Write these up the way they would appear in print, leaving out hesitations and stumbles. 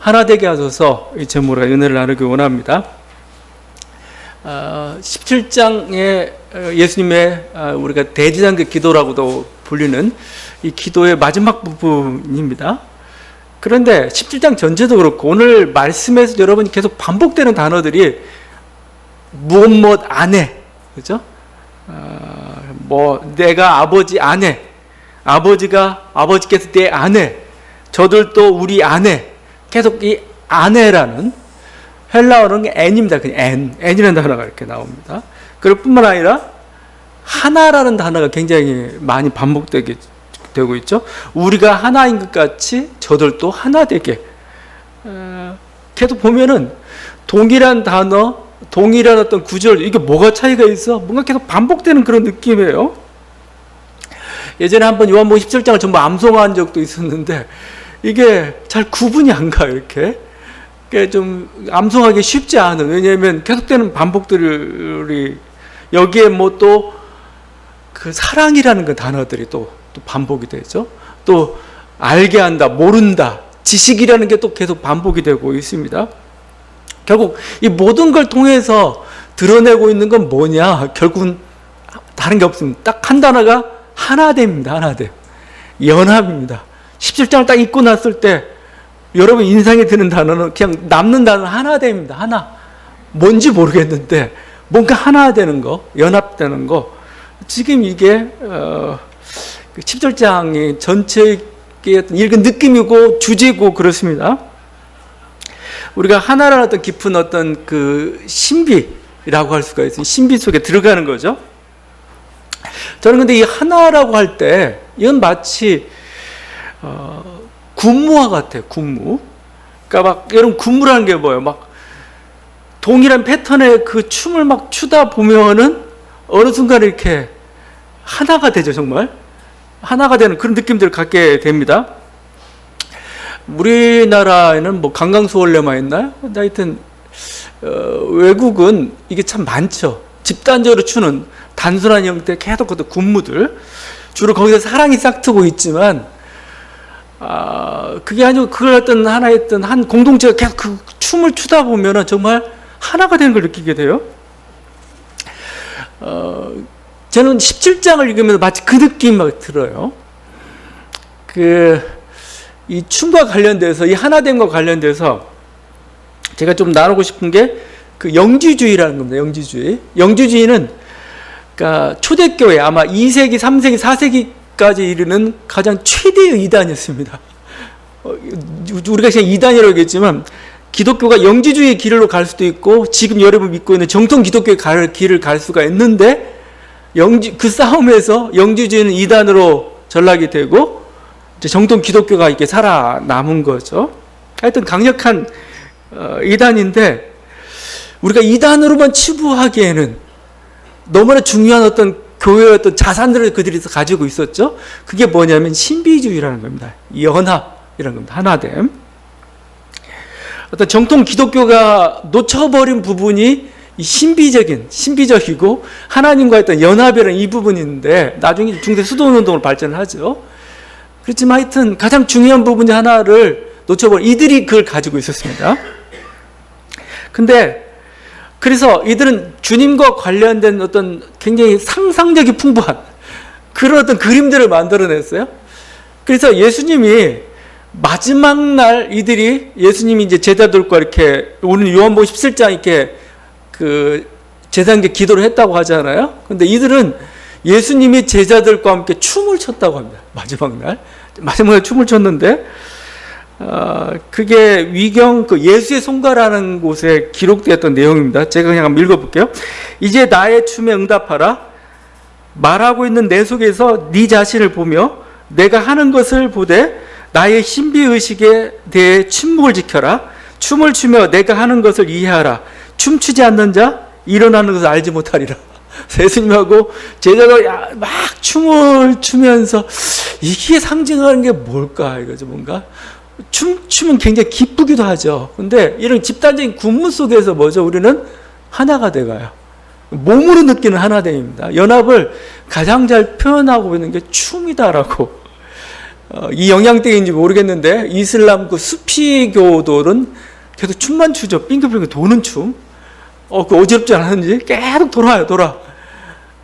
하나 되게 하소서 이 제목으로 은혜를 나누기 원합니다. 17장에 예수님의 우리가 대지상계 기도라고도 불리는 이 기도의 마지막 부분입니다. 그런데 17장 전체도 그렇고 오늘 말씀에서 여러분이 계속 반복되는 단어들이 무엇 안에, 그죠? 내가 아버지 안에, 아버지께서 내 안에, 저들도 우리 안에, 계속 이 안에라는 헬라어는 N입니다. 그냥 N이라는 단어가 이렇게 나옵니다. 그럴 뿐만 아니라 하나라는 단어가 굉장히 많이 반복되고 있죠. 우리가 하나인 것 같이 저들도 하나 되게. 계속 보면은 동일한 단어, 동일한 어떤 구절, 이게 뭐가 차이가 있어? 뭔가 계속 반복되는 그런 느낌이에요. 예전에 한번 요한복음 17장을 전부 암송한 적도 있었는데 이게 잘 구분이 안 가요, 이렇게. 좀 암송하기 쉽지 않은, 왜냐하면 계속되는 반복들이 여기에 뭐 또 그 사랑이라는 그 단어들이 또 반복이 되죠. 또 알게 한다, 모른다, 지식이라는 게 또 계속 반복이 되고 있습니다. 결국 이 모든 걸 통해서 드러내고 있는 건 뭐냐? 결국은 다른 게 없습니다. 딱 한 단어가 하나됨입니다. 하나됨. 연합입니다. 17장을 딱 읽고 났을 때 여러분 인상에 드는 단어는 그냥 남는 단어는 하나됨입니다. 하나. 뭔지 모르겠는데 뭔가 하나 되는 거, 연합되는 거. 지금 이게 17장이 전체의 읽은 느낌이고 주제고 그렇습니다. 우리가 하나라는 어떤 깊은 어떤 그 신비라고 할 수가 있어요. 신비 속에 들어가는 거죠. 저는 근데 이 하나라고 할 때 이건 마치 군무와 같아요. 군무. 그러니까 막 여러분 군무라는 게 뭐예요? 막 동일한 패턴의 그 춤을 막 추다 보면은 어느 순간에 이렇게 하나가 되죠. 정말 하나가 되는 그런 느낌들을 갖게 됩니다. 우리나라에는 뭐 강강수월래만 있나요? 하여튼 외국은 이게 참 많죠. 집단적으로 추는 단순한 형태 계속 그 군무들, 주로 거기서 사랑이 싹트고 있지만 그게 아니고 그걸 어떤 하나의 어떤 한 공동체가 계속 그 춤을 추다 보면은 정말 하나가 되는 걸 느끼게 돼요. 저는 17장을 읽으면서 마치 그 느낌이 막 들어요. 이 춤과 관련돼서, 이 하나됨과 관련돼서 제가 좀 나누고 싶은 게 그 영지주의라는 겁니다. 영지주의. 영지주의는 그러니까 초대교회 아마 2세기, 3세기, 4세기까지 이르는 가장 최대의 이단이었습니다. 우리가 그냥 이단이라고 하겠지만 기독교가 영지주의의 길로 갈 수도 있고 지금 여러분 믿고 있는 정통 기독교의 길을 갈 수가 있는데 그 싸움에서 영지주의는 이단으로 전락이 되고 이제 정통 기독교가 이렇게 살아남은 거죠. 하여튼 강력한 이단인데 우리가 이단으로만 치부하기에는 너무나 중요한 어떤 교회의 어떤 자산들을 그들이 가지고 있었죠. 그게 뭐냐면 신비주의라는 겁니다. 연합이라는 겁니다. 하나됨. 어떤 정통 기독교가 놓쳐버린 부분이 이 신비적이고 하나님과 어떤 연합이라는 이 부분인데 나중에 중세 수도원운동으로 발전을 하죠. 그렇지만 하여튼 가장 중요한 부분 하나를 놓쳐버린 이들이 그걸 가지고 있었습니다. 근데 그래서 이들은 주님과 관련된 어떤 굉장히 상상력이 풍부한 그런 어떤 그림들을 만들어냈어요. 그래서 예수님이 마지막 날 이들이 예수님이 이제 제자들과 이렇게 오늘 요한복음 17장 이렇게 그 제사장께 기도를 했다고 하잖아요. 근데 이들은 예수님이 제자들과 함께 춤을 췄다고 합니다. 마지막 날 춤을 췄는데 그게 위경 그 예수의 손가라는 곳에 기록되었던 내용입니다. 제가 그냥 한번 읽어볼게요. 이제 나의 춤에 응답하라. 말하고 있는 내 속에서 네 자신을 보며 내가 하는 것을 보되 나의 신비의식에 대해 침묵을 지켜라. 춤을 추며 내가 하는 것을 이해하라. 춤추지 않는 자 일어나는 것을 알지 못하리라. 예수님하고 제자가 막 춤을 추면서 이게 상징하는 게 뭘까 이거죠. 뭔가 춤추면 굉장히 기쁘기도 하죠. 근데 이런 집단적인 군무 속에서 뭐죠? 우리는 하나가 돼가요. 몸으로 느끼는 하나됨입니다. 연합을 가장 잘 표현하고 있는 게 춤이다라고 이 영향력인지 모르겠는데 이슬람 그 수피교도는 계속 춤만 추죠. 빙글빙글 도는 춤. 그 어지럽지 않았는지 계속 돌아.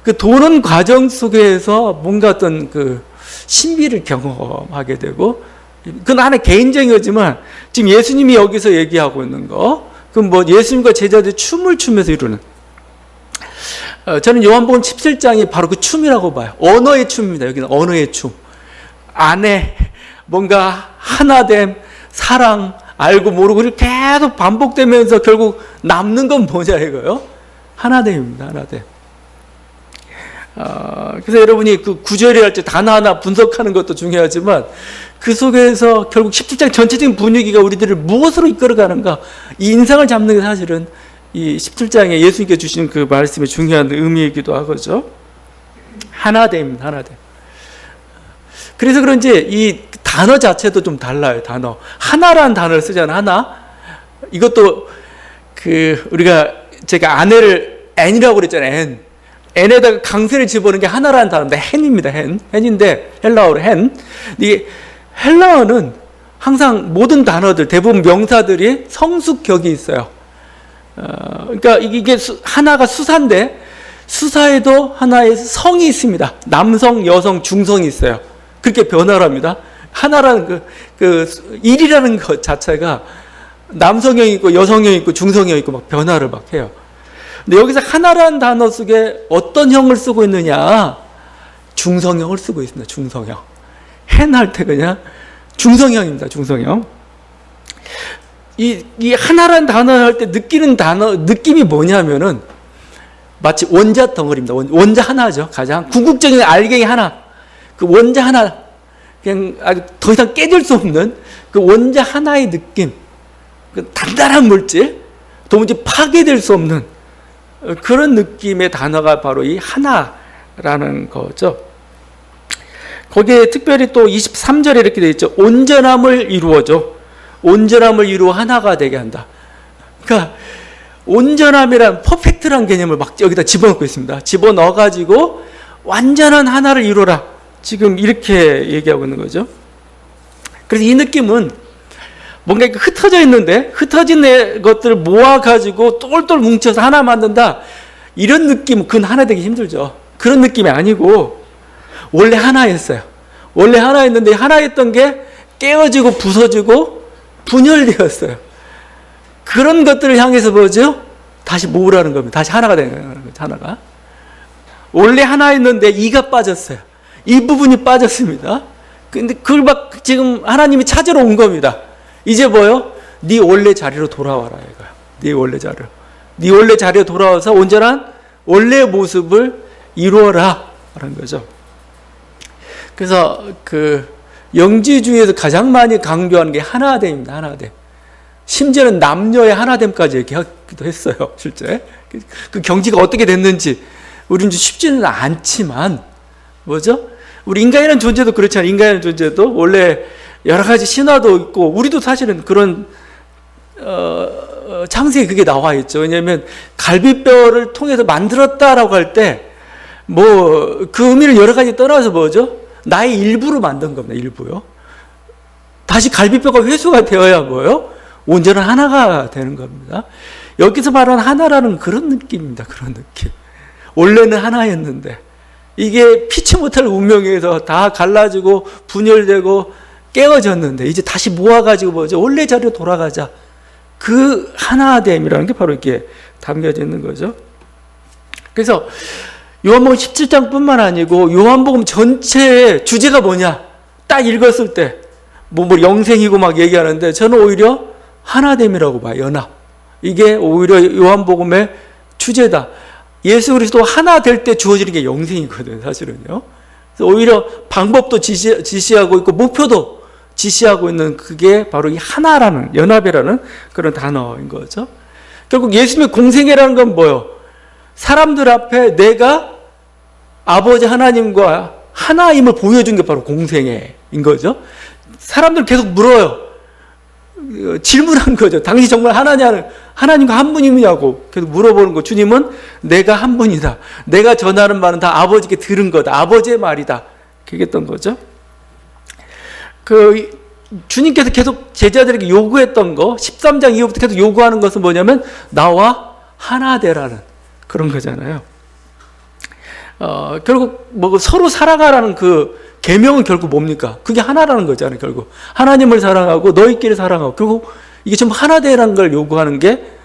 그 도는 과정 속에서 뭔가 어떤 그 신비를 경험하게 되고, 그건 하나의 개인적인 거지만 지금 예수님이 여기서 얘기하고 있는 거, 그럼 뭐 예수님과 제자들이 춤을 추면서 이루는, 저는 요한복음 17장이 바로 그 춤이라고 봐요. 언어의 춤입니다. 여기는 언어의 춤. 안에 뭔가 하나됨, 사랑, 알고 모르고 계속 반복되면서 결국 남는 건 뭐냐 이거요? 하나됨입니다. 하나됨. 그래서 여러분이 그 구절이 할 때 단어 하나 분석하는 것도 중요하지만 그 속에서 결국 17장 전체적인 분위기가 우리들을 무엇으로 이끌어가는가, 이 인상을 잡는 게 사실은 이 17장에 예수님께 주신 그 말씀의 중요한 의미이기도 하거죠. 하나됨입니다. 하나됨. 그래서 그런지 이 단어 자체도 좀 달라요. 단어. 하나라는 단어를 쓰잖아요. 하나. 이것도 그 우리가 제가 아내를 N이라고 그랬잖아요. N. N에다가 강세를 집어넣은 게 하나라는 단어인데 헨입니다. 헨인데 헬라어로 헨. 이게 헬라어는 항상 모든 단어들, 대부분 명사들이 성수격이 있어요. 그러니까 이게 하나가 수사인데 수사에도 하나의 성이 있습니다. 남성, 여성, 중성이 있어요. 그렇게 변화를 합니다. 하나라는 일이라는 것 자체가 남성형이 있고 여성형이 있고 중성형이 있고 막 변화를 막 해요. 근데 여기서 하나라는 단어 속에 어떤 형을 쓰고 있느냐? 중성형을 쓰고 있습니다. 중성형. 헨 할 때 그냥 중성형입니다. 중성형. 이 하나라는 단어 할 때 느끼는 느낌이 뭐냐면은 마치 원자 덩어리입니다. 원자 하나죠. 가장 궁극적인 알갱이 하나. 그 원자 하나. 그냥 더 이상 깨질 수 없는 그 원자 하나의 느낌. 그 단단한 물질. 도무지 파괴될 수 없는 그런 느낌의 단어가 바로 이 하나라는 거죠. 거기에 특별히 또 23절에 이렇게 되어 있죠. 온전함을 이루어줘. 온전함을 이루어 하나가 되게 한다. 그러니까 온전함이란 퍼펙트란 개념을 막 여기다 집어넣고 있습니다. 집어넣어가지고 완전한 하나를 이루어라. 지금 이렇게 얘기하고 있는 거죠. 그래서 이 느낌은 뭔가 흩어져 있는데 흩어진 것들을 모아가지고 똘똘 뭉쳐서 하나 만든다. 이런 느낌은 그건 하나 되기 힘들죠. 그런 느낌이 아니고 원래 하나였어요. 원래 하나였는데 하나였던 게 깨어지고 부서지고 분열되었어요. 그런 것들을 향해서 뭐죠? 다시 모으라는 겁니다. 다시 하나가 되는 거예요. 하나가. 원래 하나였는데 이가 빠졌어요. 이 부분이 빠졌습니다. 근데 그걸 막 지금 하나님이 찾으러 온 겁니다. 이제 뭐요? 네 원래 자리로 돌아와라 이거야. 네 원래 자리로. 네 원래 자리로 돌아와서 온전한 원래의 모습을 이루어라 라는 거죠. 그래서 그 영지주의에서 가장 많이 강조하는 게 하나됨입니다. 하나됨. 심지어는 남녀의 하나됨까지 얘기하기도 했어요. 실제. 그 경지가 어떻게 됐는지 우리는 쉽지는 않지만 뭐죠? 우리 인간이라는 존재도 그렇잖아요. 인간이라는 존재도 원래 여러 가지 신화도 있고 우리도 사실은 그런 창세기 그게 나와 있죠. 왜냐하면 갈비뼈를 통해서 만들었다라고 할 때 뭐 그 의미를 여러 가지 떠나서 뭐죠? 나의 일부로 만든 겁니다. 일부요. 다시 갈비뼈가 회수가 되어야 뭐요? 온전한 하나가 되는 겁니다. 여기서 말하는 하나라는 그런 느낌입니다. 그런 느낌. 원래는 하나였는데 이게 피치 못할 운명에서 다 갈라지고 분열되고 깨어졌는데 이제 다시 모아가지고 뭐죠? 원래 자리로 돌아가자. 그 하나됨이라는 게 바로 이렇게 담겨져 있는 거죠. 그래서 요한복음 17장뿐만 아니고 요한복음 전체의 주제가 뭐냐? 딱 읽었을 때 뭐 영생이고 막 얘기하는데 저는 오히려 하나됨이라고 봐요. 연합. 이게 오히려 요한복음의 주제다. 예수 그리스도 하나 될 때 주어지는 게 영생이거든요. 사실은요. 그래서 오히려 방법도 지시하고 있고 목표도 지시하고 있는 그게 바로 이 하나라는 연합이라는 그런 단어인 거죠. 결국 예수님의 공생애라는 건 뭐예요? 사람들 앞에 내가 아버지 하나님과 하나임을 보여준 게 바로 공생애인 거죠. 사람들 계속 물어요. 질문한 거죠. 당신 정말 하나님과 한 분이냐고 계속 물어보는 거. 주님은 내가 한 분이다. 내가 전하는 말은 다 아버지께 들은 거다. 아버지의 말이다. 그랬던 거죠. 그 주님께서 계속 제자들에게 요구했던 거 13장 이후부터 계속 요구하는 것은 뭐냐면 나와 하나 되라는 그런 거잖아요. 결국 뭐 서로 사랑하라는 그 계명은 결국 뭡니까? 그게 하나라는 거잖아요. 결국 하나님을 사랑하고 너희끼리 사랑하고 결국 이게 전부 하나 되라는 걸 요구하는 게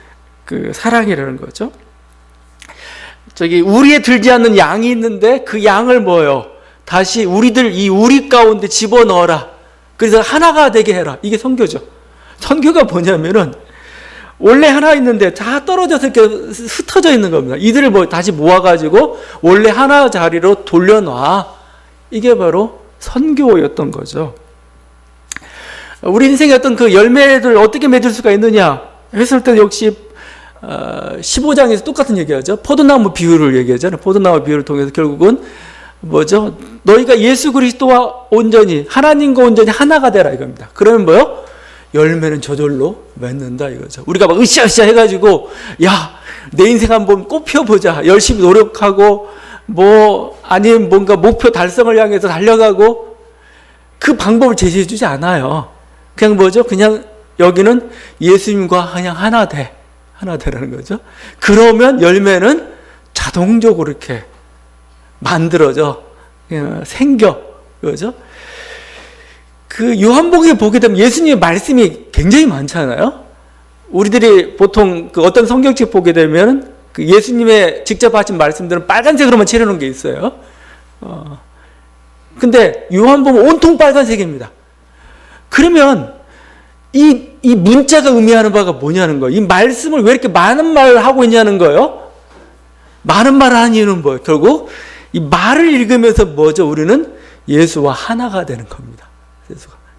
그 사랑이라는 거죠. 저기 우리에 들지 않는 양이 있는데 그 양을 뭐요? 다시 우리들 이 우리 가운데 집어넣어라. 그래서 하나가 되게 해라. 이게 선교죠. 선교가 뭐냐면은 원래 하나 있는데 다 떨어져서 이렇게 흩어져 있는 겁니다. 이들을 다시 모아가지고 원래 하나 자리로 돌려놔. 이게 바로 선교였던 거죠. 우리 인생의 어떤 그 열매를 어떻게 맺을 수가 있느냐 했을 때 역시 15장에서 똑같은 얘기하죠. 포도나무 비유를 얘기하잖아요. 포도나무 비유를 통해서 결국은 뭐죠? 너희가 예수 그리스도와 온전히 하나님과 온전히 하나가 되라 이겁니다. 그러면 뭐요? 열매는 저절로 맺는다 이거죠. 우리가 막 으쌰으쌰 해가지고 야, 내 인생 한번 꽃펴보자. 열심히 노력하고 뭐 아니면 뭔가 목표 달성을 향해서 달려가고 그 방법을 제시해 주지 않아요. 그냥 뭐죠? 그냥 여기는 예수님과 그냥 하나 되라는 거죠. 그러면 열매는 자동적으로 이렇게 만들어져 생겨 그죠? 그 요한복음에 보게 되면 예수님의 말씀이 굉장히 많잖아요. 우리들이 보통 그 어떤 성경책 보게 되면 그 예수님의 직접 하신 말씀들은 빨간색으로만 칠해놓은 게 있어요. 근데 요한복음 온통 빨간색입니다. 그러면 이 문자가 의미하는 바가 뭐냐는 거예요. 이 말씀을 왜 이렇게 많은 말을 하고 있냐는 거예요. 많은 말을 하는 이유는 뭐예요? 결국 이 말을 읽으면서 뭐죠? 우리는 예수와 하나가 되는 겁니다.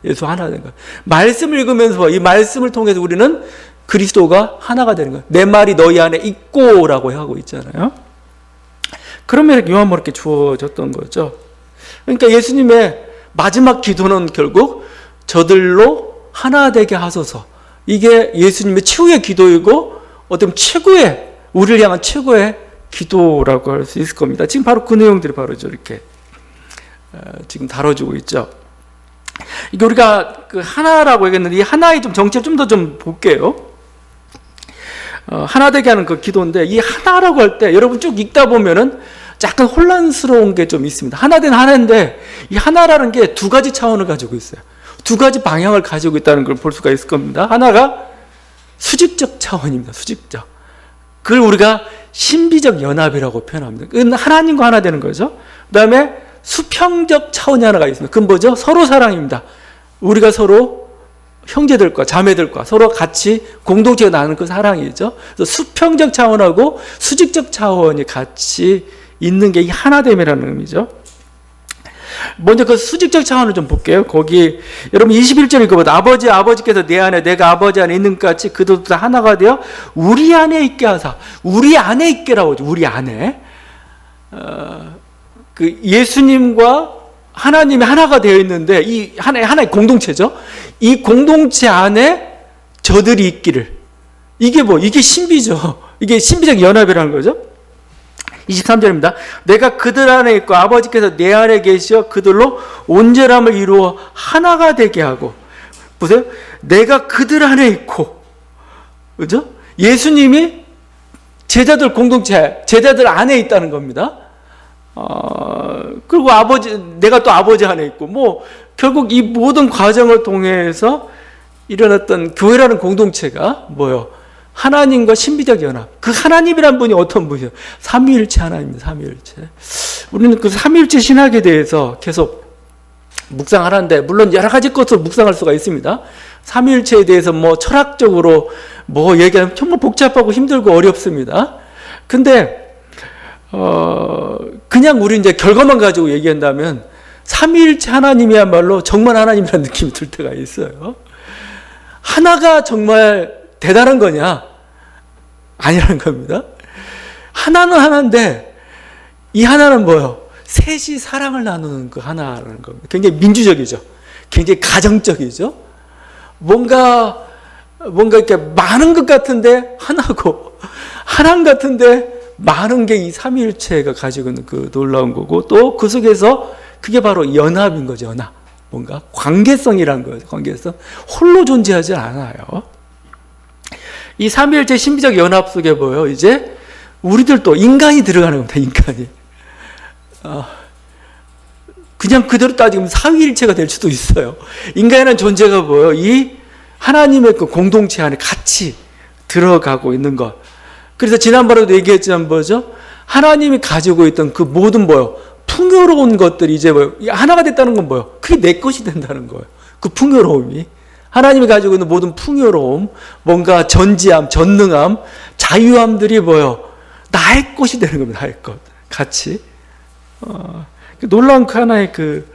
예수와 하나가 되는 거예요. 말씀을 읽으면서 이 말씀을 통해서 우리는 그리스도가 하나가 되는 거예요. 내 말이 너희 안에 있고라고 하고 있잖아요. 그러면 요한복음에 이렇게 주어졌던 거죠. 그러니까 예수님의 마지막 기도는 결국 저들로 하나 되게 하소서. 이게 예수님의 최후의 기도이고 어떤 최고의 우리를 향한 최고의 기도라고 할 수 있을 겁니다. 지금 바로 그 내용들이 바로 이렇게 지금 다뤄지고 있죠. 이게 우리가 그 하나라고 얘기했는데 이 하나의 좀 정체를 좀 더 좀 볼게요. 하나 되게 하는 그 기도인데 이 하나라고 할 때 여러분 쭉 읽다 보면은 약간 혼란스러운 게 좀 있습니다. 하나 된 하나인데 이 하나라는 게 두 가지 차원을 가지고 있어요. 두 가지 방향을 가지고 있다는 걸 볼 수가 있을 겁니다. 하나가 수직적 차원입니다. 수직적. 그걸 우리가 신비적 연합이라고 표현합니다. 그건 하나님과 하나 되는 거죠. 그 다음에 수평적 차원이 하나가 있습니다. 그건 뭐죠? 서로 사랑입니다. 우리가 서로 형제들과 자매들과 서로 같이 공동체가 나누는 그 사랑이죠. 그래서 수평적 차원하고 수직적 차원이 같이 있는 게 이 하나됨이라는 의미죠. 먼저 그 수직적 차원을 좀 볼게요. 거기 여러분 21절 읽어보세요. 아버지께서 내 안에 내가 아버지 안에 있는 것 같이 그들도 다 하나가 되어 우리 안에 있게 하사. 우리 안에 있게라고 하죠. 우리 안에 그 예수님과 하나님이 하나가 되어 있는데 이 하나의 공동체죠. 이 공동체 안에 저들이 있기를. 이게 이게 신비죠. 이게 신비적 연합이라는 거죠. 23절입니다. 내가 그들 안에 있고 아버지께서 내 안에 계시어 그들로 온전함을 이루어 하나가 되게 하고. 보세요. 내가 그들 안에 있고. 그죠? 예수님이 제자들 공동체, 제자들 안에 있다는 겁니다. 그리고 내가 또 아버지 안에 있고, 결국 이 모든 과정을 통해서 일어났던 교회라는 공동체가 뭐요? 하나님과 신비적 연합. 그 하나님이란 분이 어떤 분이에요? 삼위일체 하나님입니다. 삼위일체. 우리는 그 삼위일체 신학에 대해서 계속 묵상하는데, 물론 여러 가지 것으로 묵상할 수가 있습니다. 삼위일체에 대해서 철학적으로 얘기하면 정말 복잡하고 힘들고 어렵습니다. 근데, 그냥 우리 이제 결과만 가지고 얘기한다면, 삼위일체 하나님이야말로 정말 하나님이라는 느낌이 들 때가 있어요. 하나가 정말 대단한 거냐? 아니라는 겁니다. 하나는 하나인데 이 하나는 뭐예요? 셋이 사랑을 나누는 그 하나라는 겁니다. 굉장히 민주적이죠. 굉장히 가정적이죠. 뭔가 이렇게 많은 것 같은데 하나고 하나인 같은데 많은 게 이 삼위일체가 가지고 있는 그 놀라운 거고 또 그 속에서 그게 바로 연합인 거죠. 연합. 뭔가 관계성이라는 거예요. 관계성. 홀로 존재하지 않아요. 이 삼위일체 신비적 연합 속에 뭐예요? 이제 우리들도 인간이 들어가는 겁니다. 인간이. 그냥 그대로 따지면 삼위일체가 될 수도 있어요. 인간이라는 존재가 뭐예요? 이 하나님의 그 공동체 안에 같이 들어가고 있는 것. 그래서 지난번에도 얘기했지만 뭐죠? 하나님이 가지고 있던 그 모든 뭐예요? 풍요로운 것들이 이제 뭐예요? 하나가 됐다는 건 뭐예요? 그게 내 것이 된다는 거예요. 그 풍요로움이. 하나님이 가지고 있는 모든 풍요로움, 뭔가 전지함, 전능함, 자유함들이 뭐예요? 나의 것이 되는 겁니다. 나의 것. 같이. 놀라운 그 하나의 그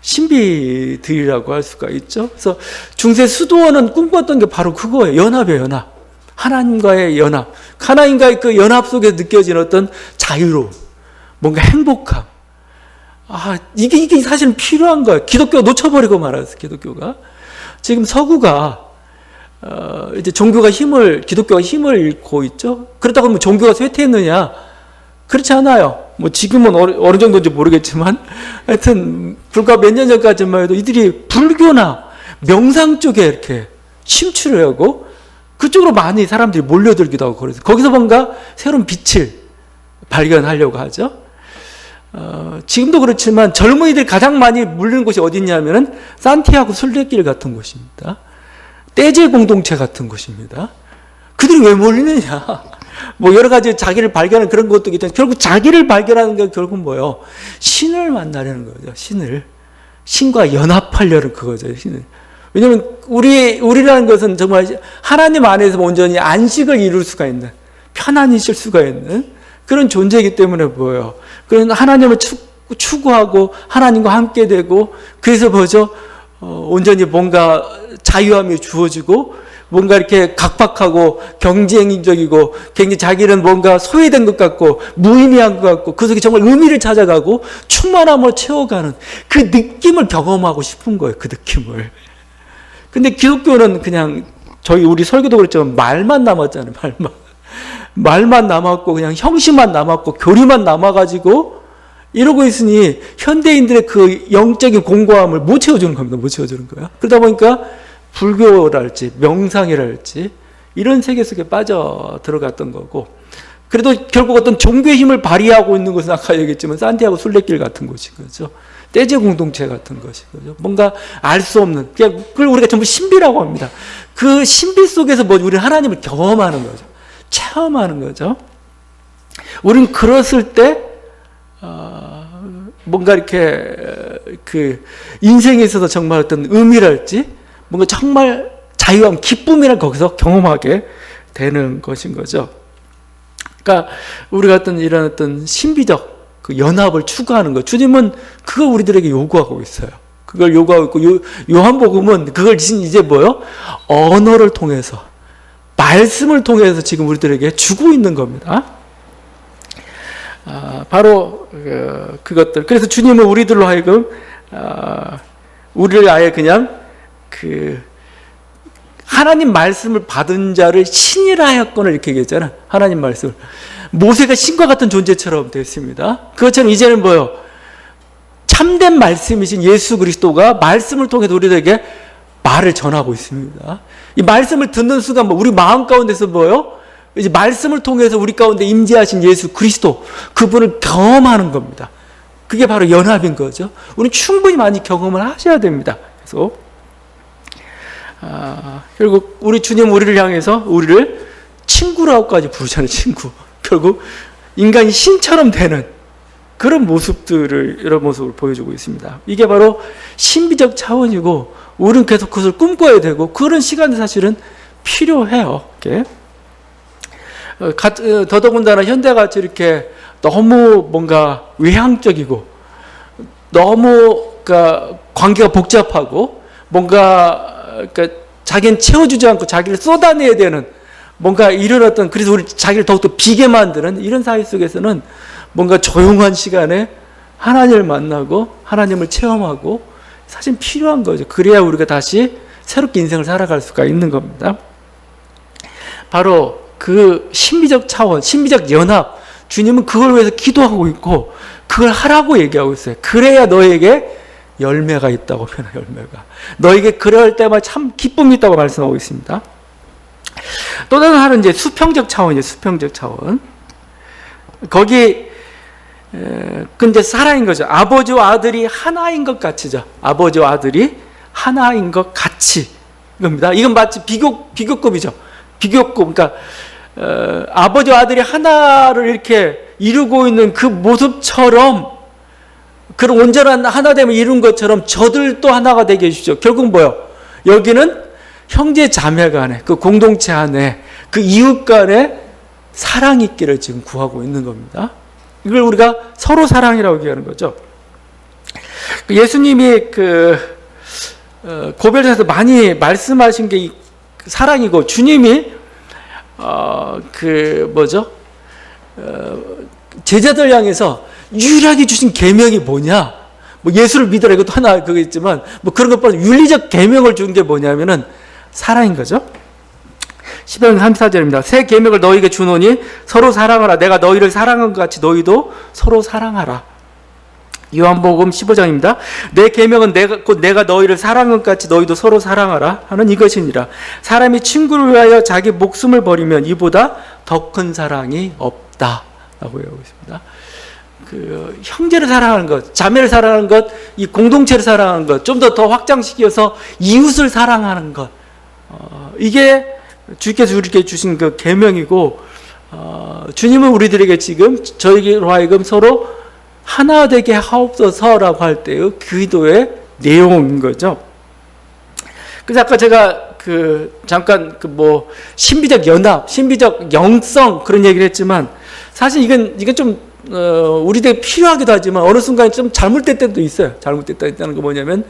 신비들이라고 할 수가 있죠. 그래서 중세 수도원은 꿈꿨던 게 바로 그거예요. 연합이에요, 연합. 하나님과의 연합. 하나님과의 그 연합 속에 느껴지는 어떤 자유로움, 뭔가 행복함. 이게 사실은 필요한 거예요. 기독교가 놓쳐버리고 말았어요, 기독교가. 지금 서구가, 이제 기독교가 힘을 잃고 있죠. 그렇다고 하면 종교가 쇠퇴했느냐? 그렇지 않아요. 뭐 지금은 어느 정도인지 모르겠지만, 하여튼, 불과 몇 년 전까지만 해도 이들이 불교나 명상 쪽에 이렇게 침투를 하고, 그쪽으로 많이 사람들이 몰려들기도 하고 그래서 거기서 뭔가 새로운 빛을 발견하려고 하죠. 지금도 그렇지만 젊은이들이 가장 많이 몰리는 곳이 어디냐면은 산티아고 순례길 같은 곳입니다. 떼제 공동체 같은 곳입니다. 그들이 왜 몰리느냐? 뭐 여러 가지 자기를 발견하는 그런 것도 있지만 결국 자기를 발견하는 게 결국 뭐예요? 신을 만나려는 거죠. 신과 연합하려는 그거죠. 신을. 왜냐하면 우리라는 것은 정말 하나님 안에서 온전히 안식을 이룰 수가 있는, 편안히 있을 수가 있는 그런 존재이기 때문에 뭐예요? 그런 하나님을 추구하고 하나님과 함께 되고, 그래서 뭐죠? 온전히 뭔가 자유함이 주어지고, 뭔가 이렇게 각박하고 경쟁적이고 굉장히 자기는 뭔가 소외된 것 같고 무의미한 것 같고 그 속에 정말 의미를 찾아가고 충만함을 채워가는 그 느낌을 경험하고 싶은 거예요. 그 느낌을. 근데 기독교는 그냥 우리 설교도 그랬지만 말만 남았잖아요. 말만 남았고 그냥 형식만 남았고 교리만 남아가지고 이러고 있으니 현대인들의 그 영적인 공고함을 못 채워주는 겁니다. 못 채워주는 거야. 그러다 보니까 불교랄지 명상이랄지 이런 세계 속에 빠져 들어갔던 거고, 그래도 결국 어떤 종교의 힘을 발휘하고 있는 것은 아까 얘기했지만 산티아고 순례길 같은 곳인 거죠. 떼제 공동체 같은 것인 거죠. 뭔가 알 수 없는, 그걸 우리가 전부 신비라고 합니다. 그 신비 속에서 우리는 하나님을 경험하는 거죠. 체험하는 거죠. 우리는 그랬을 때 뭔가 이렇게 그 인생에 있어서 정말 어떤 의미랄지 뭔가 정말 자유함, 기쁨이란 거기서 경험하게 되는 것인 거죠. 그러니까 우리가 이런 어떤 신비적 그 연합을 추구하는 것, 주님은 그걸 우리들에게 요구하고 있어요. 그걸 요구하고 있고, 요한복음은 그걸 이제 뭐요? 언어를 통해서, 말씀을 통해서 지금 우리들에게 주고 있는 겁니다. 바로 그것들. 그래서 주님은 우리들로 하여금 우리를 아예 그냥 하나님 말씀을 받은 자를 신이라 하였거늘 이렇게 얘기했잖아. 하나님 말씀을. 모세가 신과 같은 존재처럼 됐습니다. 그것처럼 이제는 뭐요? 참된 말씀이신 예수 그리스도가 말씀을 통해 우리들에게 말을 전하고 있습니다. 이 말씀을 듣는 순간 우리 마음 가운데서 뭐요? 이제 말씀을 통해서 우리 가운데 임재하신 예수 그리스도, 그분을 경험하는 겁니다. 그게 바로 연합인 거죠. 우리는 충분히 많이 경험을 하셔야 됩니다. 그래서 결국 우리 주님 우리를 향해서 우리를 친구라고까지 부르잖아요. 친구. 결국 인간이 신처럼 되는 그런 이런 모습을 보여주고 있습니다. 이게 바로 신비적 차원이고 우리는 계속 그것을 꿈꿔야 되고 그런 시간이 사실은 필요해요. 더더군다나 현대같이 이렇게 너무 뭔가 외향적이고 너무 관계가 복잡하고 뭔가 자기는 채워주지 않고 자기를 쏟아내야 되는 뭔가 이런 그래서 우리 자기를 더욱더 비게 만드는 이런 사회 속에서는 뭔가 조용한 시간에 하나님을 만나고 하나님을 체험하고 사실 필요한 거죠. 그래야 우리가 다시 새롭게 인생을 살아갈 수가 있는 겁니다. 바로 그 신비적 차원, 신비적 연합, 주님은 그걸 위해서 기도하고 있고 그걸 하라고 얘기하고 있어요. 그래야 너에게 열매가 있다고 표현해요. 열매가. 너에게 그럴 때마다 참 기쁨이 있다고 말씀하고 있습니다. 또 다른 하나는 이제 수평적 차원이에요. 수평적 차원. 거기 근데 사랑인 거죠. 아버지와 아들이 하나인 것 같이죠. 아버지와 아들이 하나인 것 같이 이겁니다. 이건 마치 비교급이죠. 비교급. 그러니까 아버지와 아들이 하나를 이렇게 이루고 있는 그 모습처럼, 그런 온전한 하나됨을 이룬 것처럼 저들도 하나가 되게 해주십시오. 결국 뭐요? 여기는 형제 자매 간에, 그 공동체 안에, 그 이웃 간에 사랑이 있기를 지금 구하고 있는 겁니다. 이걸 우리가 서로 사랑이라고 얘기하는 거죠. 예수님이 고별에서 많이 말씀하신 게 사랑이고, 주님이 제자들 향해서 유일하게 주신 계명이 뭐냐? 뭐 예수를 믿으라 이것도 하나 그거 있지만, 뭐 그런 것보다 윤리적 계명을 준 게 뭐냐면은 사랑인 거죠. 10편 34절입니다. 새 계명을 너희에게 주노니 서로 사랑하라. 내가 너희를 사랑한 것 같이 너희도 서로 사랑하라. 요한복음 15장입니다. 내 계명은 내가 너희를 사랑한 것 같이 너희도 서로 사랑하라 하는 이것이니라. 사람이 친구를 위하여 자기 목숨을 버리면 이보다 더 큰 사랑이 없다 라고 얘기하고 있습니다. 형제를 사랑하는 것, 자매를 사랑하는 것, 이 공동체를 사랑하는 것, 좀 더 확장시켜서 이웃을 사랑하는 것, 이게 주께서 우리에게 주신 그 계명이고, 주님은 우리들에게 지금 저희로 하여금 서로 하나 되게 하옵소서라고 할 때의 기도의 내용인 거죠. 그래서 아까 제가 잠깐 신비적 연합, 신비적 영성 그런 얘기를 했지만, 사실 이건 좀 우리들이 필요하기도 하지만 어느 순간 좀 잘못될 때도 있어요. 잘못됐다는 거 뭐냐면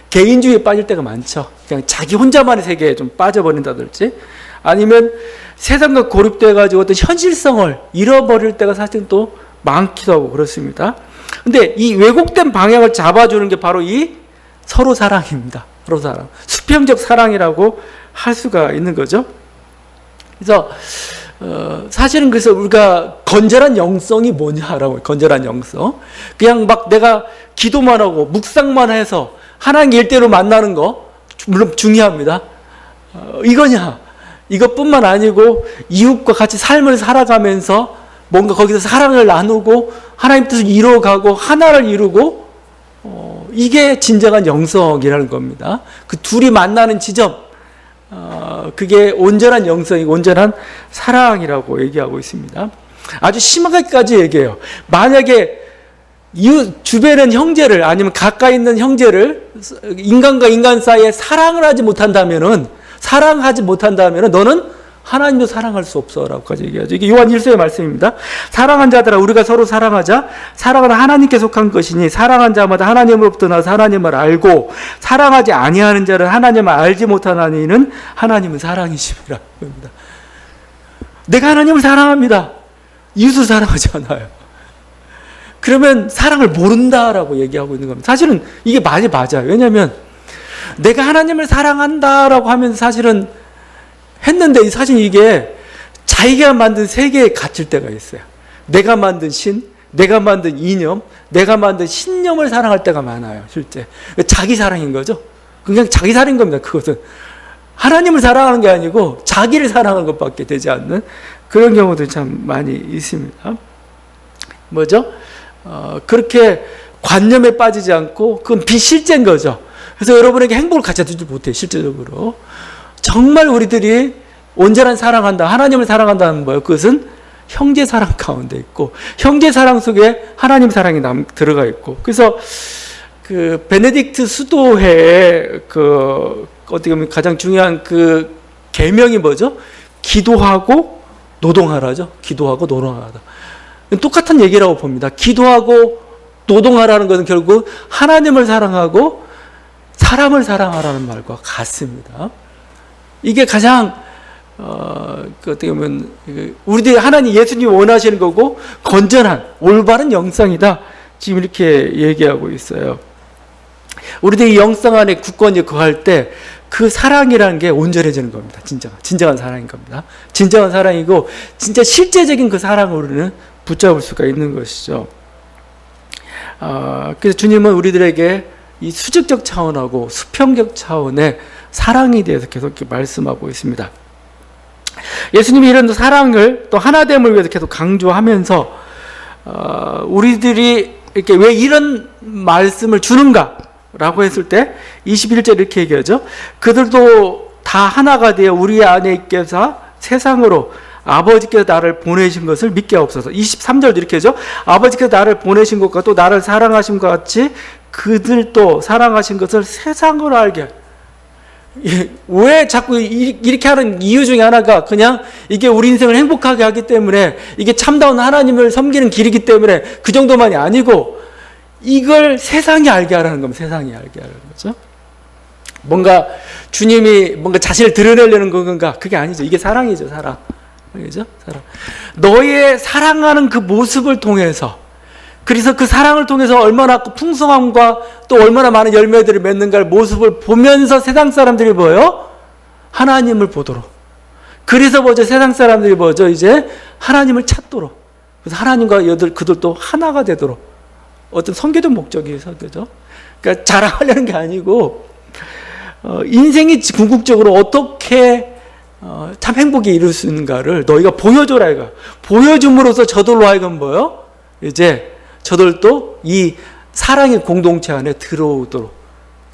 개인주의에 빠질 때가 많죠. 그냥 자기 혼자만의 세계에 좀 빠져버린다든지, 아니면 세상과 고립돼가지고 어떤 현실성을 잃어버릴 때가 사실 또 많기도 하고 그렇습니다. 근데 이 왜곡된 방향을 잡아주는 게 바로 이 서로 사랑입니다. 서로 사랑. 수평적 사랑이라고 할 수가 있는 거죠. 그래서 사실은 그래서 우리가 건전한 영성이 뭐냐라고, 건전한 영성. 그냥 막 내가 기도만 하고 묵상만 해서 하나님 일대로 만나는 거 물론 중요합니다. 이거냐? 이것뿐만 아니고 이웃과 같이 삶을 살아가면서 뭔가 거기서 사랑을 나누고 하나님 뜻을 이루어가고 하나를 이루고, 이게 진정한 영성이라는 겁니다. 그 둘이 만나는 지점, 그게 온전한 영성이고 온전한 사랑이라고 얘기하고 있습니다. 아주 심하게까지 얘기해요. 만약에 이웃 주변의 형제를, 아니면 가까이 있는 형제를, 인간과 인간 사이에 사랑하지 못한다면은 너는 하나님도 사랑할 수 없어라고까지 얘기하죠. 이게 요한 1서의 말씀입니다. 사랑한 자들아 우리가 서로 사랑하자. 사랑은 하나님께 속한 것이니 사랑한 자마다 하나님으로부터 나서 하나님을 알고, 사랑하지 아니하는 자는 하나님을 알지 못하나니 이는 하나님은 사랑이심이라. 내가 하나님을 사랑합니다. 이웃을 사랑하지 않아요. 그러면 사랑을 모른다라고 얘기하고 있는 겁니다. 사실은 이게 많이 맞아요. 왜냐하면 내가 하나님을 사랑한다라고 하면서 사실은 했는데, 사실 이게 자기가 만든 세계에 갇힐 때가 있어요. 내가 만든 신, 내가 만든 이념, 내가 만든 신념을 사랑할 때가 많아요. 실제 자기 사랑인 거죠. 그냥 자기 사랑인 겁니다. 그것은 하나님을 사랑하는 게 아니고 자기를 사랑하는 것밖에 되지 않는 그런 경우도 참 많이 있습니다. 뭐죠? 그렇게 관념에 빠지지 않고, 그건 비실제인 거죠. 그래서 여러분에게 행복을 가져주지 못해요. 실제적으로 정말 우리들이 온전한 사랑한다, 하나님을 사랑한다는 거예요. 그것은 형제 사랑 가운데 있고, 형제 사랑 속에 하나님 사랑이 들어가 있고. 그래서 베네딕트 수도회의 어떻게 보면 가장 중요한 계명이 뭐죠? 기도하고 노동하라죠. 기도하고 노동하라. 똑같은 얘기라고 봅니다. 기도하고 노동하라는 것은 결국 하나님을 사랑하고 사람을 사랑하라는 말과 같습니다. 이게 가장 어떻게 보면 우리들이 하나님 예수님이 원하시는 거고 건전한 올바른 영성이다, 지금 이렇게 얘기하고 있어요. 우리들이 영성 안에 굳건히 거할 때 그 사랑이라는 게 온전해지는 겁니다. 진정한 사랑인 겁니다. 진정한 사랑이고 진짜 실제적인 그 사랑을 우리는 붙잡을 수가 있는 것이죠. 그래서 주님은 우리들에게 이 수직적 차원하고 수평적 차원의 사랑에 대해서 계속 이렇게 말씀하고 있습니다. 예수님이 이런 사랑을 또 하나됨을 위해서 계속 강조하면서 우리들이 이렇게 왜 이런 말씀을 주는가라고 했을 때 21절 이렇게 얘기하죠. 그들도 다 하나가 되어 우리 안에 있게서 세상으로 아버지께서 나를 보내신 것을 믿게 하옵소서. 23절도 이렇게 하죠. 아버지께서 나를 보내신 것과 또 나를 사랑하신 것 같이 그들도 사랑하신 것을 세상으로 알게. 왜 자꾸 이렇게 하는 이유 중에 하나가 그냥 이게 우리 인생을 행복하게 하기 때문에, 이게 참다운 하나님을 섬기는 길이기 때문에 그 정도만이 아니고 이걸 세상이 알게 하라는 겁니다. 세상이 알게 하라는 거죠. 뭔가 주님이 뭔가 자신을 드러내려는 건가? 그게 아니죠. 이게 사랑이죠. 사랑. 그죠? 사랑. 너의 사랑하는 그 모습을 통해서, 그래서 그 사랑을 통해서 얼마나 풍성함과 또 얼마나 많은 열매들을 맺는가를 모습을 보면서 세상 사람들이 뭐예요? 하나님을 보도록. 그래서 먼저 세상 사람들이 먼저 이제 하나님을 찾도록. 그래서 하나님과 그들도 하나가 되도록. 어떤 선교적 목적이 있어서, 그죠? 그러니까 자랑하려는 게 아니고, 인생이 궁극적으로 어떻게 참 행복에 이룰 수 있는가를 너희가 보여줘라 이거. 보여줌으로써 저들로 하여금 뭐요? 이제 저들도 이 사랑의 공동체 안에 들어오도록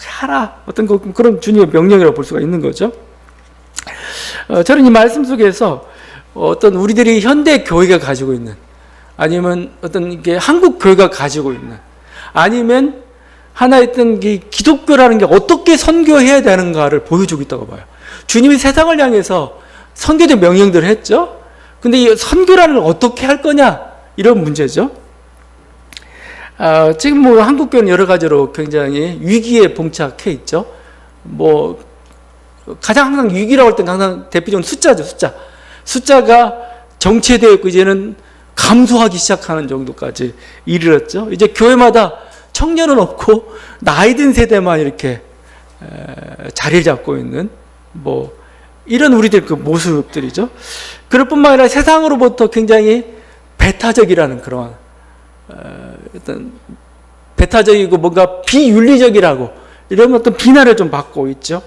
하라. 어떤 그런 주님의 명령이라고 볼 수가 있는 거죠. 저는 이 말씀 속에서 어떤 우리들이 현대 교회가 가지고 있는, 아니면 어떤 이게 한국 교회가 가지고 있는, 아니면 하나의 어떤 기독교라는 게 어떻게 선교해야 되는가를 보여주고 있다고 봐요. 주님이 세상을 향해서 선교적 명령들을 했죠. 근데 이 선교라는 걸 어떻게 할 거냐, 이런 문제죠. 지금 뭐 한국교회는 여러 가지로 굉장히 위기에 봉착해 있죠. 뭐 가장 항상 위기라고 할 때는 항상 대표적인 숫자죠. 숫자가 정체되어 있고 이제는 감소하기 시작하는 정도까지 이르렀죠. 이제 교회마다 청년은 없고 나이 든 세대만 이렇게 자리를 잡고 있는 뭐 이런 우리들 그 모습들이죠. 그럴 뿐만 아니라 세상으로부터 굉장히 배타적이라는 그런 어떤 배타적이고 뭔가 비윤리적이라고 이런 어떤 비난을 좀 받고 있죠.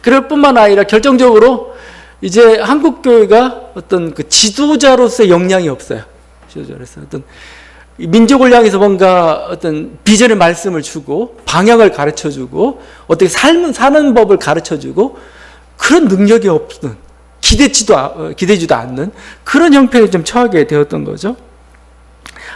그럴 뿐만 아니라 결정적으로 이제 한국 교회가 어떤 그 지도자로서의 역량이 없어요. 지도자로서 어떤 민족을 향해서 뭔가 어떤 비전의 말씀을 주고 방향을 가르쳐 주고 어떻게 사는 법을 가르쳐 주고 그런 능력이 없는, 기대지도 않는 그런 형편에 좀 처하게 되었던 거죠.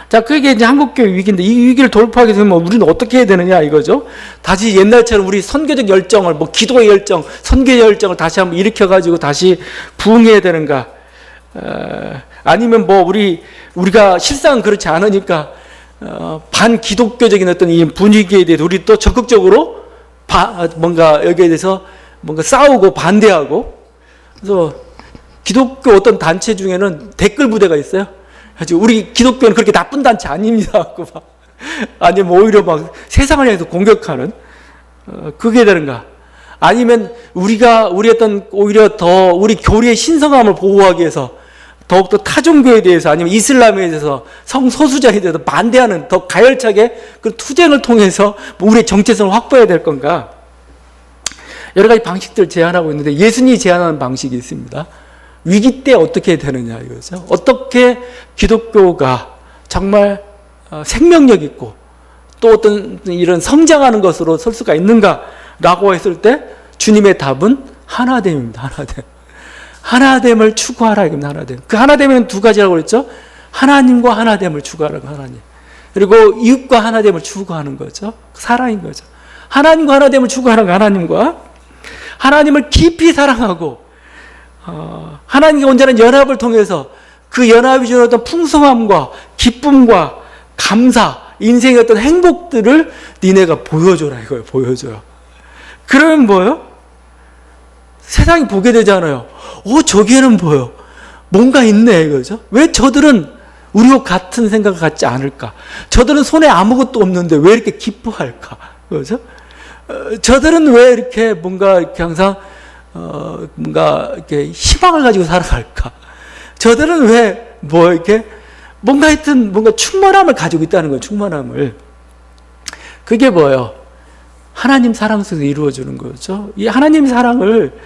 자, 그게 이제 한국교회 위기인데 이 위기를 돌파하게 되면 우리는 어떻게 해야 되느냐 이거죠. 다시 옛날처럼 우리 선교적 열정을, 뭐 기도의 열정, 선교의 열정을 다시 한번 일으켜가지고 다시 부흥해야 되는가? 아니면 뭐 우리가 실상은 그렇지 않으니까 반기독교적인 어떤 이 분위기에 대해서 우리 또 적극적으로 뭔가 여기에 대해서 뭔가 싸우고 반대하고. 그래서 기독교 어떤 단체 중에는 댓글 부대가 있어요. 우리 기독교는 그렇게 나쁜 단체 아닙니다. 아니면 오히려 막 세상을 향해서 공격하는 그게 되는가? 아니면 우리 어떤 오히려 더 우리 교리의 신성함을 보호하기 위해서 더욱더 타종교에 대해서 아니면 이슬람에 대해서 성소수자에 대해서 반대하는 더 가열차게 그 투쟁을 통해서 우리의 정체성을 확보해야 될 건가? 여러 가지 방식들을 제안하고 있는데 예수님이 제안하는 방식이 있습니다. 위기 때 어떻게 되느냐 이거죠. 어떻게 기독교가 정말 생명력 있고 또 어떤 이런 성장하는 것으로 설 수가 있는가라고 했을 때 주님의 답은 하나됨입니다. 하나됨을 추구하라 이겁니다. 하나됨. 그 하나됨은 두 가지라고 그랬죠. 하나님과 하나됨을 추구하라고 하나님. 그리고 이웃과 하나됨을 추구하는 거죠. 사랑인 거죠. 하나님과 하나됨을 추구하는 거 하나님과 하나님을 깊이 사랑하고 하나님과 온전한 연합을 통해서 그 연합이 주는 어떤 풍성함과 기쁨과 감사, 인생의 어떤 행복들을 니네가 보여줘라 이거예요. 보여줘요. 그러면 뭐예요? 세상이 보게 되잖아요. 저기에는 뭐예요? 뭔가 있네 이거죠. 왜 저들은 우리와 같은 생각을 갖지 않을까? 저들은 손에 아무것도 없는데 왜 이렇게 기뻐할까? 그렇죠? 저들은 왜 이렇게 뭔가 이렇게 항상 뭔가 이렇게 희망을 가지고 살아갈까? 저들은 왜 이렇게 뭔가 하여튼 뭔가 충만함을 가지고 있다는 거예요. 충만함을. 그게 뭐예요? 하나님 사랑 속에서 이루어지는 거죠. 이 하나님 사랑을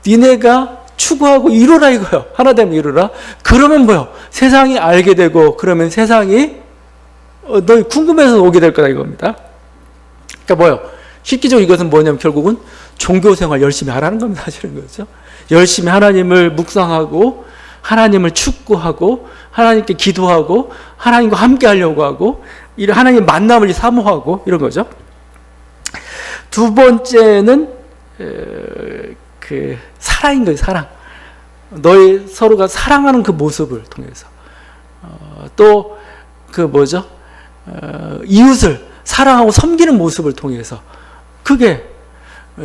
니네가 추구하고 이루라 이거예요. 하나 되면 이루라. 그러면 뭐예요? 세상이 알게 되고 그러면 세상이 너희 궁금해서 오게 될 거다 이겁니다. 그러니까 뭐예요? 실기적으로 이것은 뭐냐면 결국은 종교생활 열심히 하라는 겁니다. 사실은 그렇죠. 열심히 하나님을 묵상하고 하나님을 축구하고 하나님께 기도하고 하나님과 함께 하려고 하고 이런 하나님 만남을 사모하고 이런 거죠. 두 번째는 그 사랑인 거예요. 사랑. 너희 서로가 사랑하는 그 모습을 통해서 또 그 뭐죠? 이웃을 사랑하고 섬기는 모습을 통해서 그게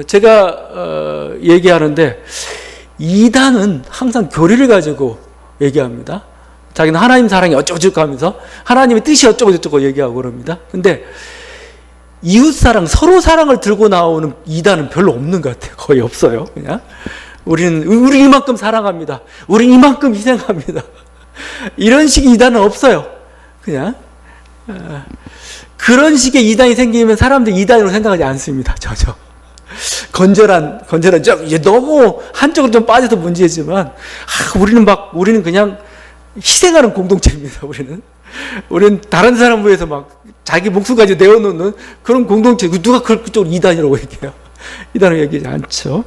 제가 얘기하는데 이단은 항상 교리를 가지고 얘기합니다. 자기는 하나님 사랑이 어쩌고저쩌고 하면서 하나님의 뜻이 어쩌고저쩌고 얘기하고 그럽니다. 근데 이웃 사랑, 서로 사랑을 들고 나오는 이단은 별로 없는 것 같아요. 거의 없어요. 그냥 우리 이만큼 사랑합니다. 우리 이만큼 희생합니다. 이런 식의 이단은 없어요. 그냥 그런 식의 이단이 생기면 사람들이 이단으로 생각하지 않습니다. 전혀. 건전한 이제 너무 한쪽으로 좀 빠져서 문제지만 우리는 그냥 희생하는 공동체입니다. 우리는 다른 사람 위해서 막 자기 목숨까지 내어놓는 그런 공동체. 누가 그쪽으로 이단이라고 얘기해요? 이단을 얘기하지 않죠.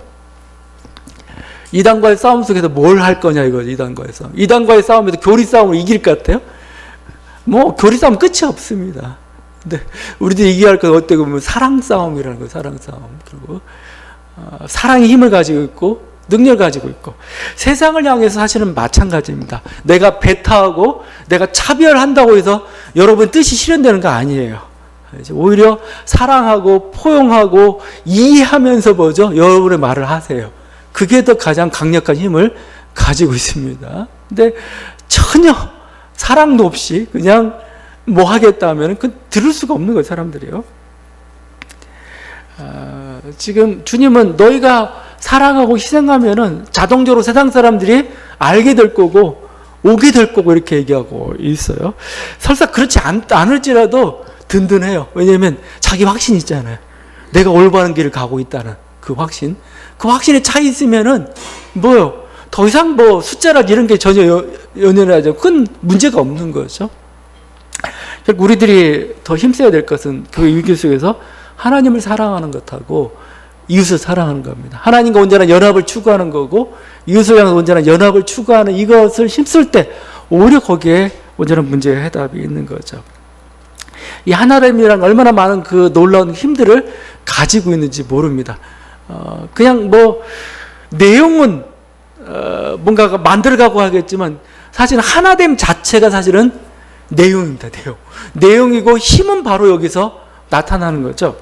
이단과의 싸움 속에서 뭘 할 거냐 이거죠. 이단과의 싸움에서 교리 싸움을 이길 것 같아요? 뭐 교리 싸움 끝이 없습니다. 근데 우리들이 이겨야 할 건 어떻게 보면 사랑 싸움이라는 거예요. 사랑 싸움. 그리고 사랑의 힘을 가지고 있고 능력을 가지고 있고 세상을 향해서 사실은 마찬가지입니다. 내가 배타하고 내가 차별한다고 해서 여러분 뜻이 실현되는 거 아니에요. 오히려 사랑하고 포용하고 이해하면서 뭐죠? 여러분의 말을 하세요. 그게 더 가장 강력한 힘을 가지고 있습니다. 근데 전혀 사랑도 없이 그냥 뭐 하겠다 하면 그 들을 수가 없는 거예요. 사람들이요. 지금 주님은 너희가 사랑하고 희생하면은 자동적으로 세상 사람들이 알게 될 거고 오게 될 거고 이렇게 얘기하고 있어요. 설사 그렇지 않을지라도 든든해요. 왜냐하면 자기 확신이 있잖아요. 내가 올바른 길을 가고 있다는 그 확신. 그 확신에 차 있으면은 뭐요? 더 이상 뭐 숫자나 이런 게 전혀 연연을 하죠. 큰 문제가 없는 거죠. 결국 우리들이 더 힘써야 될 것은 그 위기 속에서 하나님을 사랑하는 것하고 이웃을 사랑하는 겁니다. 하나님과 온전한 연합을 추구하는 거고 이웃을 향해서 온전한 연합을 추구하는 이것을 힘쓸 때 오히려 거기에 온전한 문제의 해답이 있는 거죠. 이 하나됨이란 얼마나 많은 그 놀라운 힘들을 가지고 있는지 모릅니다. 그냥 뭐 내용은 뭔가 만들어가고 하겠지만 사실은 하나됨 자체가 사실은 내용입니다. 내용이고 힘은 바로 여기서 나타나는 거죠.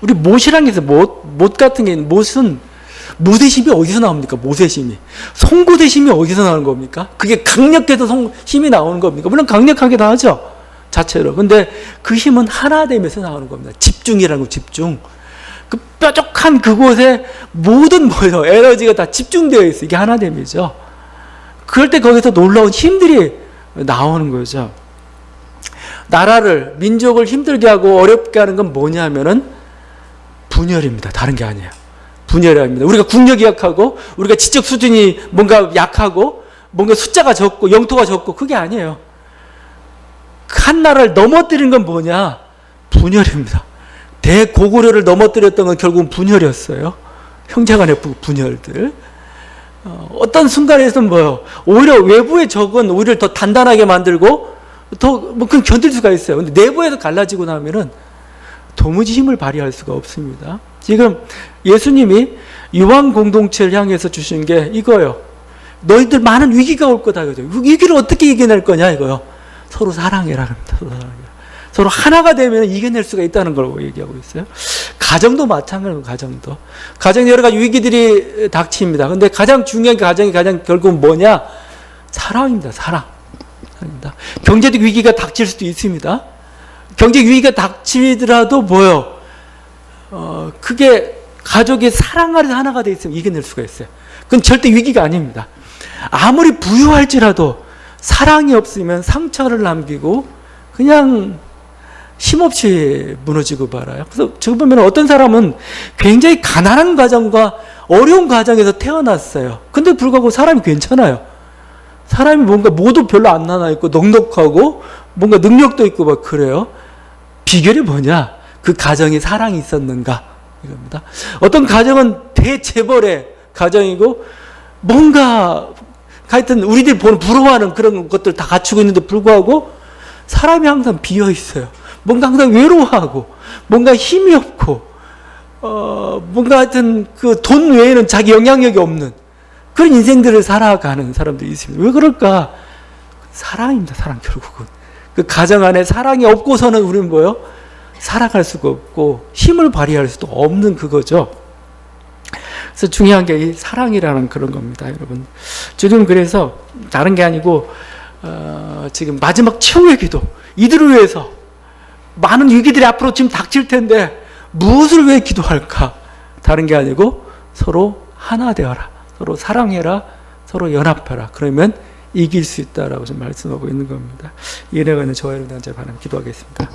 우리 못이라는 게 있어요. 못 같은 게 못은 못의 힘이 어디서 나옵니까? 못의 힘이 송곳의 힘이 어디서 나오는 겁니까? 그게 강력해서 힘이 나오는 겁니까? 물론 강력하게 나오죠 자체로. 근데 그 힘은 하나됨에서 나오는 겁니다. 집중이라는 거. 집중. 그 뾰족한 그곳에 모든 뭐예요? 에너지가 다 집중되어 있어요. 이게 하나됨이죠. 그럴 때 거기서 놀라운 힘들이 나오는 거죠. 나라를 민족을 힘들게 하고 어렵게 하는 건 뭐냐면은 분열입니다. 다른 게 아니에요. 분열입니다. 우리가 국력이 약하고 우리가 지적 수준이 뭔가 약하고 뭔가 숫자가 적고 영토가 적고 그게 아니에요. 한 나라를 넘어뜨린 건 뭐냐? 분열입니다. 대고구려를 넘어뜨렸던 건 결국은 분열이었어요. 형제간의 분열들. 어떤 순간에서는 뭐예요? 오히려 외부의 적은 우리를 더 단단하게 만들고 더 뭐 그건 견딜 수가 있어요. 근데 내부에서 갈라지고 나면은 도무지 힘을 발휘할 수가 없습니다. 지금 예수님이 유황 공동체를 향해서 주신 게 이거예요. 너희들 많은 위기가 올 거다. 그죠? 위기를 어떻게 이겨낼 거냐 이거요. 서로 사랑해라 합니다. 서로 사랑해라. 서로 하나가 되면 이겨낼 수가 있다는 걸 얘기하고 있어요. 가정도 마찬가지입니다. 가정에 여러 가지 위기들이 닥칩니다. 근데 가장 중요한 가정이 가장 결국은 뭐냐? 사랑입니다. 사랑입니다. 경제적 위기가 닥칠 수도 있습니다. 경제적 위기가 닥치더라도 뭐요? 그게 가족의 사랑 아래서 하나가 되어 있으면 이겨낼 수가 있어요. 그건 절대 위기가 아닙니다. 아무리 부유할지라도 사랑이 없으면 상처를 남기고 그냥 힘없이 무너지고 말아요. 그래서 저거 보면 어떤 사람은 굉장히 가난한 가정과 어려운 가정에서 태어났어요. 근데 불구하고 사람이 괜찮아요. 사람이 뭔가 모두 별로 안 나나 있고 넉넉하고 뭔가 능력도 있고 막 그래요. 비결이 뭐냐? 그 가정에 사랑이 있었는가? 이겁니다. 어떤 가정은 대재벌의 가정이고 뭔가 하여튼 우리들이 보는 부러워하는 그런 것들 다 갖추고 있는데 불구하고 사람이 항상 비어 있어요. 뭔가 항상 외로워하고 뭔가 힘이 없고 뭔가 하여튼 그 돈 외에는 자기 영향력이 없는 그런 인생들을 살아가는 사람들이 있습니다. 왜 그럴까? 사랑입니다. 사랑 결국은. 그 가정 안에 사랑이 없고서는 우리는 뭐요? 살아갈 수가 없고 힘을 발휘할 수도 없는 그거죠. 그래서 중요한 게 이 사랑이라는 그런 겁니다, 여러분. 지금 그래서 다른 게 아니고 지금 마지막 최후의 기도, 이들을 위해서 많은 위기들이 앞으로 지금 닥칠 텐데 무엇을 위해 기도할까? 다른 게 아니고 서로 하나 되어라, 서로 사랑해라, 서로 연합해라. 그러면 이길 수 있다라고 좀 말씀하고 있는 겁니다. 이 은혜가 있는 저와 여러분들한테 바라며 기도하겠습니다.